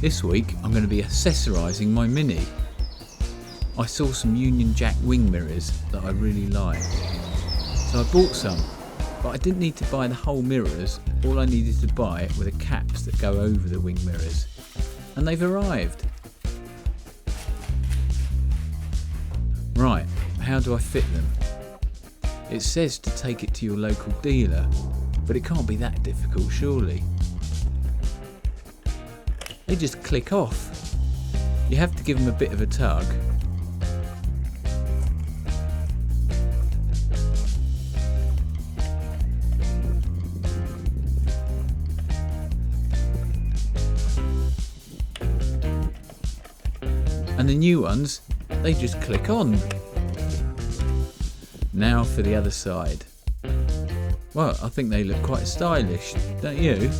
This week I'm going to be accessorising my Mini. I saw some Union Jack wing mirrors that I really liked, so I bought some, but I didn't need to buy the whole mirrors. All I needed to buy were the caps that go over the wing mirrors, and they've arrived. Right, how do I fit them? It says to take it to your local dealer, but it can't be that difficult, surely. They just click off. You have to give them a bit of a tug. And the new ones, they just click on. Now for the other side. Well, I think they look quite stylish, don't you?